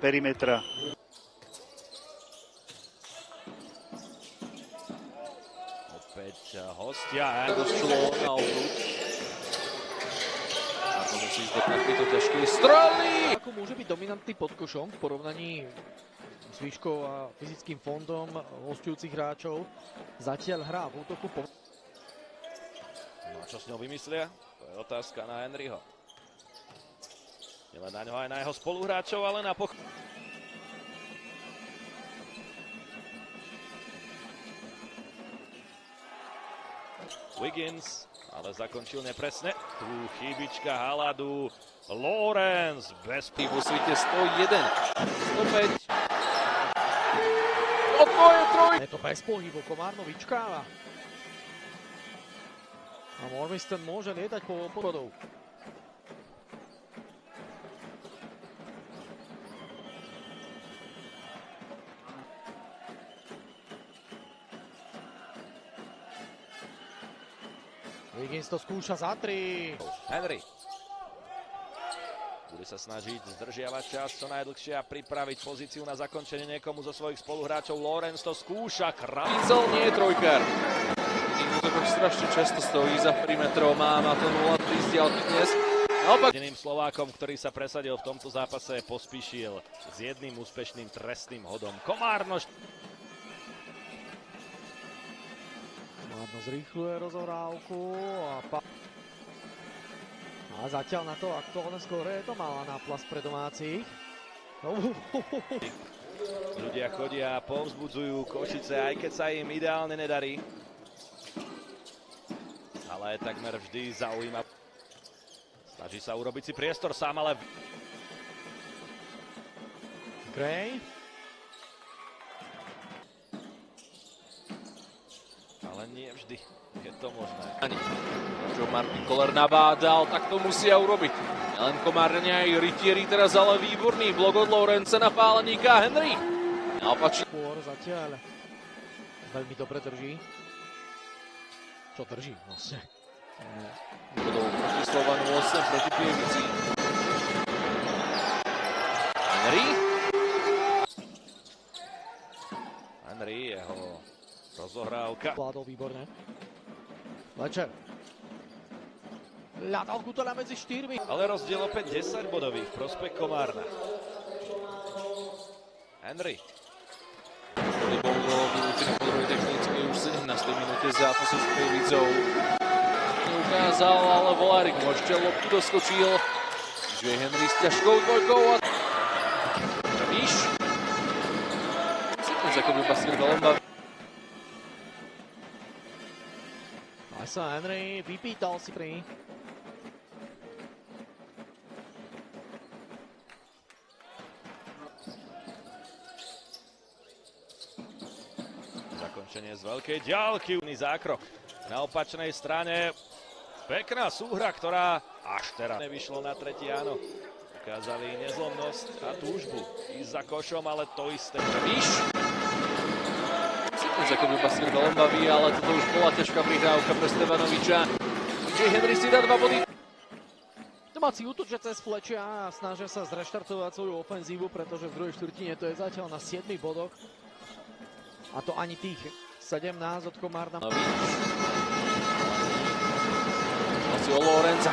perimetra. Opäť hostia. Došlo na obruč. Ako musí ísť do takýchto ťažkých strely. Ako môže byť dominantný pod košom v porovnaní s výškou a fyzickým fondom hostujúcich hráčov. Zatiaľ hrá v útoku. No a čo s ňou vymyslia? To je otázka na Henryho. Nielen na ňo, aj na jeho spoluhráčov, ale na Wiggins, ale zakončil nepresne. Tu chybička Haladu. Lawrence bez... Vo svite 101, 105. No to je troj! Je to bez pohybu, Komárno vyčkáva. A Mormiston môže lietať po podvodov. Wiggins to skúša za 3. Henry. Bude sa snažiť zdržiavať čas čo najdlhšie a pripraviť pozíciu na zakončenie niekomu zo svojich spoluhráčov. Lawrence to skúša. Pincel nie je trojkár. Útokoch strašne často stojí za perimetrom a má to 0-3 vzdialky dnes. Naopak Jediným Slovákom, ktorý sa presadil v tomto zápase, Pospíšil s jedným úspešným trestným hodom. Komárno. Komárno zrýchľuje rozohrávku a zatiaľ na to aktuálne skóre je to malá náplasť pre domácich. Ľudia chodia a povzbudzujú Košice, aj keď sa im ideálne nedarí. Ale takmer vždy zaujíma. Snaží sa urobiť si priestor sám, ale... Gray. Ale nie vždy je to možné. Čo Martin Koller nabádal, tak to musia urobiť. Len Komárne aj Rytieri teraz, ale výborný blok od Lawrence na páleníka Henry. Naopačne. Zatiaľ veľmi dobre drží. Čo drží vlastne? Budou proti Slovanu 8 proti Pievici. Henry. Henry, jeho rozohrávka. Vládol výborne. Lečer. Ľadal Kutela medzi 4. Ale rozdiel opäť 10 bodových, prospech Komárna. Henry. Ktorý bol vylúčený po druhej technickej už 17. minúte zápasu s Pievicou. Neukázal, ale Volárik mu ešte loptu doskočil. Čiže Henry s ťažkou dvojkou a... Víš? Sekúnč, ako by Basíl Galomba. A sa Henry vypýtal si pri. Zakončenie z veľkej diaľky. Zákrok na opačnej strane. Pekná súhra, ktorá až teraz nevyšlo na tretí, áno. Ukázali nezlomnosť a túžbu ísť za košom, ale to isté. Víš? Sekúnč, ako by Basíl Galomba, ale toto už bola ťažká prihrávka pre Stevanoviča. Čiže Henry si dá 2 body. Domáci útočia cez Flečia a snažia sa zreštartovať svoju ofenzívu, pretože v druhej štvrtine to je zatiaľ na 7 bodoch. A to ani tých 17 od Komárna. Lawrence